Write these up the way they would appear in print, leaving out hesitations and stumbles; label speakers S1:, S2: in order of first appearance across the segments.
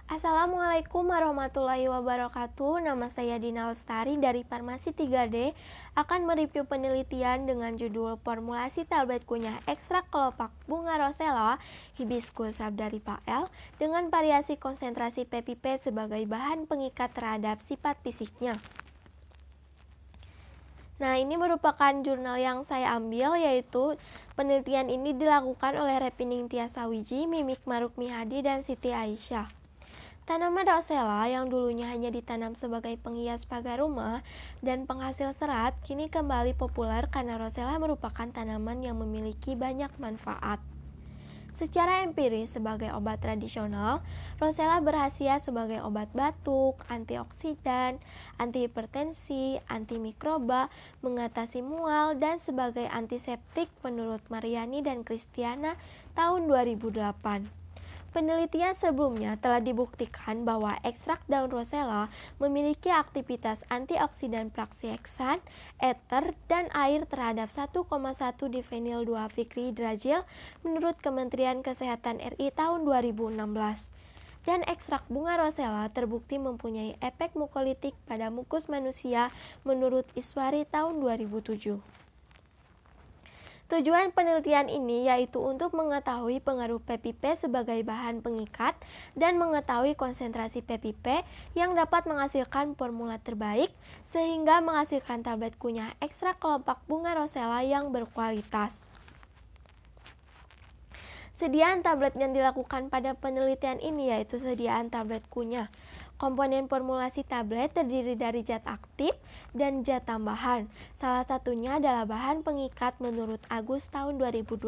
S1: Assalamualaikum warahmatullahi wabarakatuh. Nama saya Dina Lestari dari Farmasi 3D akan mereview penelitian dengan judul formulasi tablet kunyah ekstrak kelopak bunga rosella Hibiscus sabdaripal dengan variasi konsentrasi PPP sebagai bahan pengikat terhadap sifat fisiknya. Nah, ini merupakan jurnal yang saya ambil, yaitu penelitian ini dilakukan oleh Repining Tiasawiji, Mimik Marukmihadi, dan Siti Aisyah. Tanaman rosella yang dulunya hanya ditanam sebagai penghias pagar rumah dan penghasil serat, kini kembali populer karena rosella merupakan tanaman yang memiliki banyak manfaat. Secara empiris sebagai obat tradisional, rosella berkhasiat sebagai obat batuk, antioksidan, antihipertensi, antimikroba, mengatasi mual, dan sebagai antiseptik menurut Mariani dan Kristiana tahun 2008. Penelitian sebelumnya telah dibuktikan bahwa ekstrak daun rosella memiliki aktivitas antioksidan praksieksan, eter, dan air terhadap 1,1 difenyl 2-fikrihidrazil menurut Kementerian Kesehatan RI tahun 2016. Dan ekstrak bunga rosella terbukti mempunyai efek mukolitik pada mukus manusia menurut Iswari tahun 2007. Tujuan penelitian ini yaitu untuk mengetahui pengaruh PPP sebagai bahan pengikat dan mengetahui konsentrasi PPP yang dapat menghasilkan formula terbaik sehingga menghasilkan tablet kunyah ekstrak kelopak bunga rosella yang berkualitas. Sediaan tablet yang dilakukan pada penelitian ini yaitu sediaan tablet kunyah. Komponen formulasi tablet terdiri dari zat aktif dan zat tambahan. Salah satunya adalah bahan pengikat menurut Agus tahun 2012.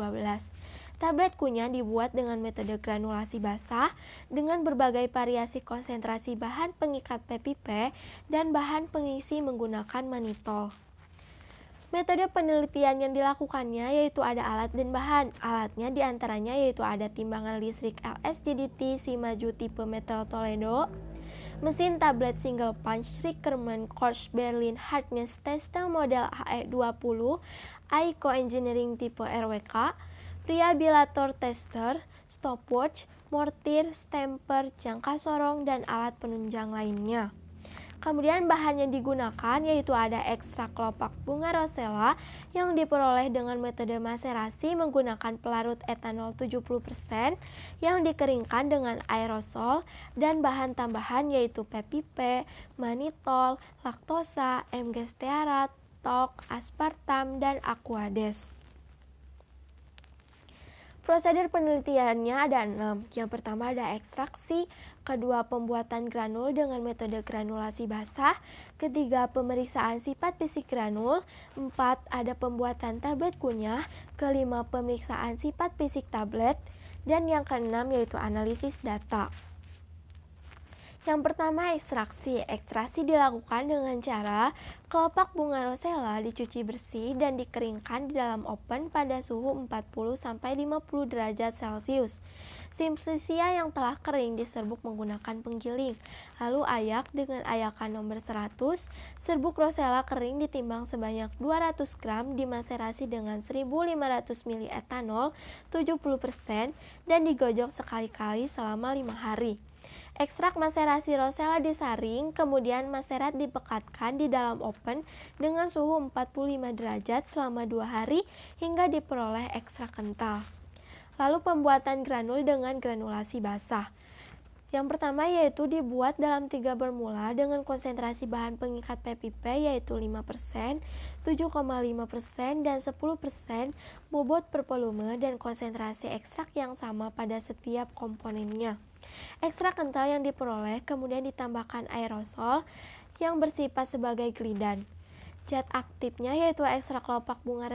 S1: Tablet kunyah dibuat dengan metode granulasi basah dengan berbagai variasi konsentrasi bahan pengikat PPP dan bahan pengisi menggunakan manitol. Metode penelitian yang dilakukannya yaitu ada alat dan bahan. Alatnya diantaranya yaitu ada timbangan listrik LSGDT Simaju tipe Metal Toledo, mesin tablet single punch Rickerman Quartz Berlin Hardness Tester model HE20 Aiko Engineering tipe RWK, preabilator tester, stopwatch, mortir, stamper, jangka sorong, dan alat penunjang lainnya. Kemudian bahan yang digunakan yaitu ada ekstrak kelopak bunga rosella yang diperoleh dengan metode maserasi menggunakan pelarut etanol 70% yang dikeringkan dengan aerosol dan bahan tambahan yaitu PPP, manitol, laktosa, MG stearat, tok, aspartam, dan aquades. Prosedur penelitiannya ada 6. Yang pertama ada ekstraksi, kedua pembuatan granul dengan metode granulasi basah, ketiga pemeriksaan sifat fisik granul, 4 ada pembuatan tablet kunyah, kelima pemeriksaan sifat fisik tablet, dan yang keenam yaitu analisis data. Yang pertama ekstraksi. Ekstraksi dilakukan dengan cara kelopak bunga rosella dicuci bersih dan dikeringkan di dalam oven pada suhu 40-50 derajat Celcius. Simplisia yang telah kering diserbuk menggunakan penggiling. Lalu ayak dengan ayakan nomor 100. Serbuk rosella kering ditimbang sebanyak 200 gram dimaserasi dengan 1500 ml etanol 70% dan digojok sekali-kali selama 5 hari. Ekstrak maserasi rosella disaring, kemudian maserat dipekatkan di dalam oven dengan suhu 45 derajat selama 2 hari hingga diperoleh ekstrak kental. Lalu pembuatan granul dengan granulasi basah. Yang pertama yaitu dibuat dalam 3 bermula dengan konsentrasi bahan pengikat PPP yaitu 5%, 7,5%, dan 10% bobot per volume dan konsentrasi ekstrak yang sama pada setiap komponennya. Ekstrak kental yang diperoleh kemudian ditambahkan aerosol yang bersifat sebagai glidan. Zat aktifnya yaitu ekstrak kelopak bunga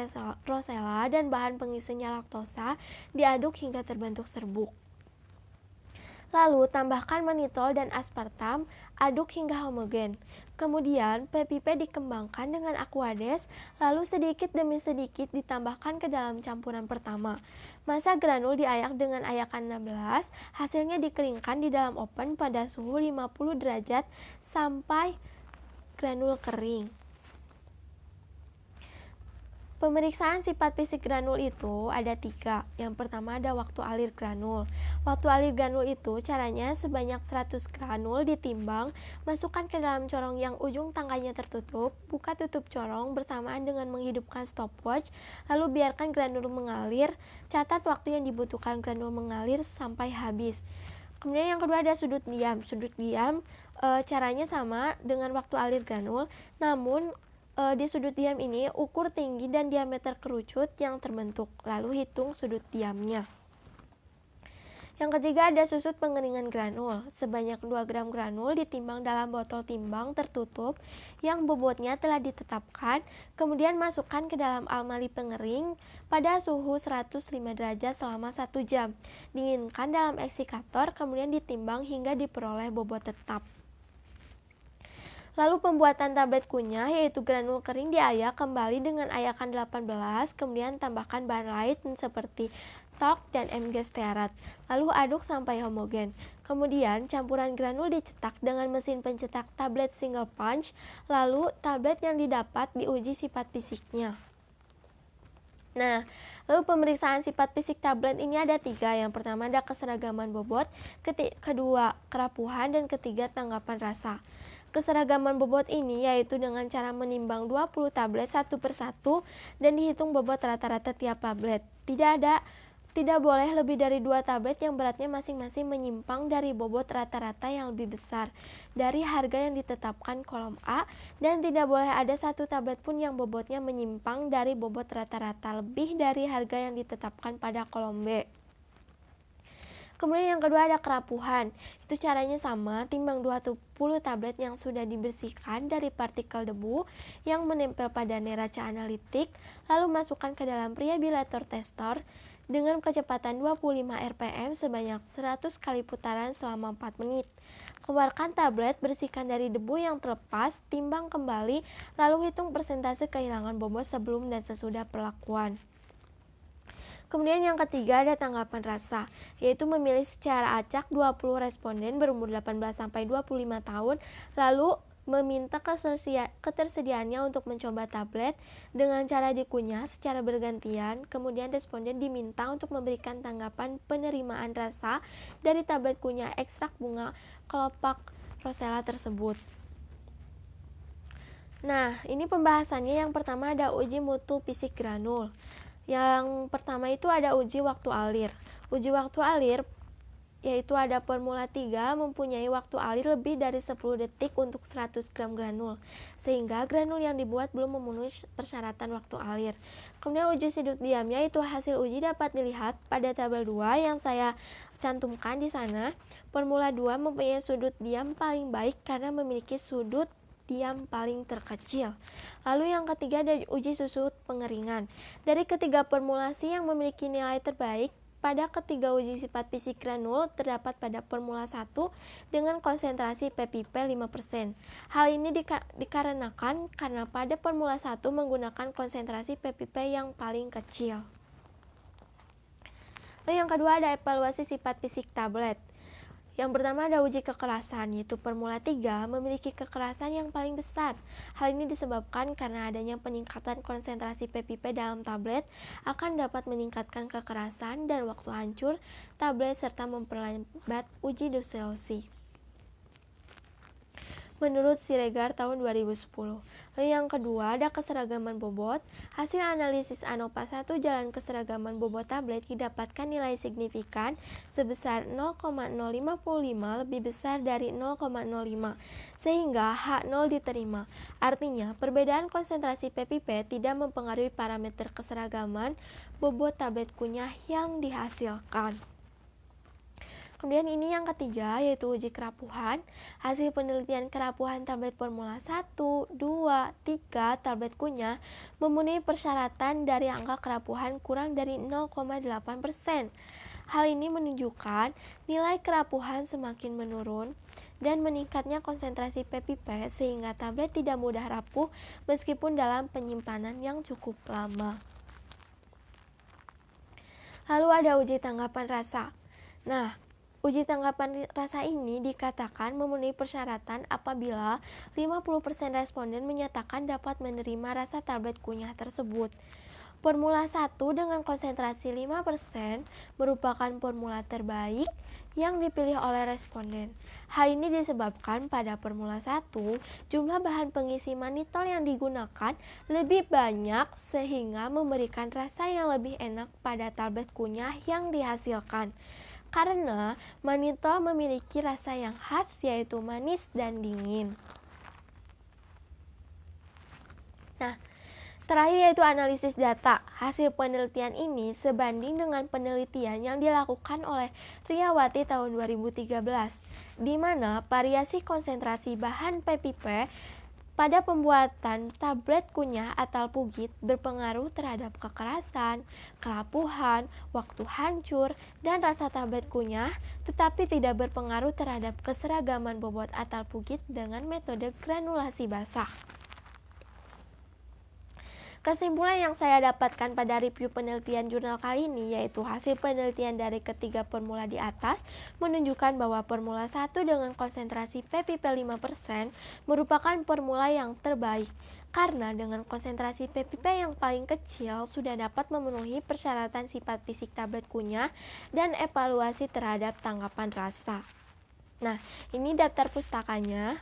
S1: rosella dan bahan pengisinya laktosa diaduk hingga terbentuk serbuk. Lalu tambahkan manitol dan aspartam, aduk hingga homogen. Kemudian PPP dikembangkan dengan aquades, lalu sedikit demi sedikit ditambahkan ke dalam campuran pertama. Masa granul diayak dengan ayakan 16, hasilnya dikeringkan di dalam oven pada suhu 50 derajat sampai granul kering. Pemeriksaan sifat fisik granul itu ada 3. Yang pertama ada waktu alir granul. Waktu alir granul itu caranya sebanyak 100 granul ditimbang, masukkan ke dalam corong yang ujung tangkainya tertutup, buka tutup corong bersamaan dengan menghidupkan stopwatch, lalu biarkan granul mengalir, catat waktu yang dibutuhkan granul mengalir sampai habis. Kemudian yang kedua ada sudut diam. Sudut diam caranya sama dengan waktu alir granul, namun di sudut diam ini ukur tinggi dan diameter kerucut yang terbentuk, lalu hitung sudut diamnya. Yang ketiga ada susut pengeringan granul. Sebanyak 2 gram granul ditimbang dalam botol timbang tertutup yang bobotnya telah ditetapkan, kemudian masukkan ke dalam almari pengering pada suhu 105 derajat selama 1 jam. Dinginkan dalam eksikator, kemudian ditimbang hingga diperoleh bobot tetap. Lalu pembuatan tablet kunyah yaitu granul kering diayak kembali dengan ayakan 18, kemudian tambahkan bahan lain seperti talc dan MG stearat. Lalu aduk sampai homogen. Kemudian campuran granul dicetak dengan mesin pencetak tablet single punch, lalu tablet yang didapat diuji sifat fisiknya. Nah, lalu pemeriksaan sifat fisik tablet ini ada 3. Yang pertama ada keseragaman bobot, kedua kerapuhan, dan ketiga tanggapan rasa. Keseragaman bobot ini yaitu dengan cara menimbang 20 tablet satu persatu dan dihitung bobot rata-rata tiap tablet. Tidak boleh lebih dari 2 tablet yang beratnya masing-masing menyimpang dari bobot rata-rata yang lebih besar dari harga yang ditetapkan kolom A, dan tidak boleh ada 1 tablet pun yang bobotnya menyimpang dari bobot rata-rata lebih dari harga yang ditetapkan pada kolom B. Kemudian yang kedua ada kerapuhan. Itu caranya sama, timbang 20 tablet yang sudah dibersihkan dari partikel debu yang menempel pada neraca analitik, lalu masukkan ke dalam preabilator tester dengan kecepatan 25 rpm sebanyak 100 kali putaran selama 4 menit. Keluarkan tablet, bersihkan dari debu yang terlepas, timbang kembali, lalu hitung persentase kehilangan bobot sebelum dan sesudah perlakuan. Kemudian yang ketiga ada tanggapan rasa, yaitu memilih secara acak 20 responden berumur 18-25 tahun, lalu meminta ketersediaannya untuk mencoba tablet dengan cara dikunyah secara bergantian. Kemudian responden diminta untuk memberikan tanggapan penerimaan rasa dari tablet kunyah ekstrak bunga kelopak rosella tersebut. Nah, ini pembahasannya. Yang pertama ada uji mutu fisik granul. Yang pertama itu ada uji waktu alir. Uji waktu alir yaitu ada formula 3 mempunyai waktu alir lebih dari 10 detik untuk 100 gram granul, sehingga granul yang dibuat belum memenuhi persyaratan waktu alir. Kemudian uji sudut diamnya itu hasil uji dapat dilihat pada tabel 2 yang saya cantumkan di sana. Formula 2 mempunyai sudut diam paling baik karena memiliki sudut diam paling terkecil. Lalu yang ketiga ada uji susut pengeringan. Dari ketiga formulasi yang memiliki nilai terbaik pada ketiga uji sifat fisik granul terdapat pada formula 1 dengan konsentrasi ppip 5%. Hal ini dikarenakan karena pada formula 1 menggunakan konsentrasi ppip yang paling kecil. Lalu yang kedua ada evaluasi sifat fisik tablet. Yang pertama ada uji kekerasan, yaitu formula 3 memiliki kekerasan yang paling besar. Hal ini disebabkan karena adanya peningkatan konsentrasi ppip dalam tablet akan dapat meningkatkan kekerasan dan waktu hancur tablet serta memperlambat uji dosilosi. Menurut Siregar tahun 2010. Lalu yang kedua ada keseragaman bobot. Hasil analisis ANOVA 1 jalan keseragaman bobot tablet didapatkan nilai signifikan sebesar 0,055 lebih besar dari 0,05 sehingga H0 diterima. Artinya perbedaan konsentrasi ppip tidak mempengaruhi parameter keseragaman bobot tablet kunyah yang dihasilkan. Kemudian ini yang ketiga yaitu uji kerapuhan. Hasil penelitian kerapuhan tablet formula 1, 2, 3 tablet kunyah memenuhi persyaratan dari angka kerapuhan kurang dari 0,8%. Hal ini menunjukkan nilai kerapuhan semakin menurun dan meningkatnya konsentrasi ppip sehingga tablet tidak mudah rapuh meskipun dalam penyimpanan yang cukup lama. Lalu ada uji tanggapan rasa. Nah, uji tanggapan rasa ini dikatakan memenuhi persyaratan apabila 50% responden menyatakan dapat menerima rasa tablet kunyah tersebut. Formula 1 dengan konsentrasi 5% merupakan formula terbaik yang dipilih oleh responden. Hal ini disebabkan pada Formula 1, jumlah bahan pengisi manitol yang digunakan lebih banyak sehingga memberikan rasa yang lebih enak pada tablet kunyah yang dihasilkan. Karena manitol memiliki rasa yang khas yaitu manis dan dingin. Nah, terakhir yaitu analisis data. Hasil penelitian ini sebanding dengan penelitian yang dilakukan oleh Riyawati tahun 2013, di mana variasi konsentrasi bahan PPP pada pembuatan tablet kunyah atau pugit berpengaruh terhadap kekerasan, kerapuhan, waktu hancur, dan rasa tablet kunyah, tetapi tidak berpengaruh terhadap keseragaman bobot atau pugit dengan metode granulasi basah. Kesimpulan yang saya dapatkan pada review penelitian jurnal kali ini yaitu hasil penelitian dari ketiga formula di atas menunjukkan bahwa formula 1 dengan konsentrasi PPP 5% merupakan formula yang terbaik karena dengan konsentrasi PPP yang paling kecil sudah dapat memenuhi persyaratan sifat fisik tablet kunyah dan evaluasi terhadap tanggapan rasa. Nah, ini daftar pustakanya.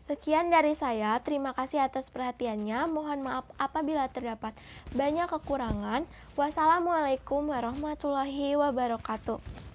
S1: Sekian dari saya, terima kasih atas perhatiannya. Mohon maaf apabila terdapat banyak kekurangan. Wassalamualaikum warahmatullahi wabarakatuh.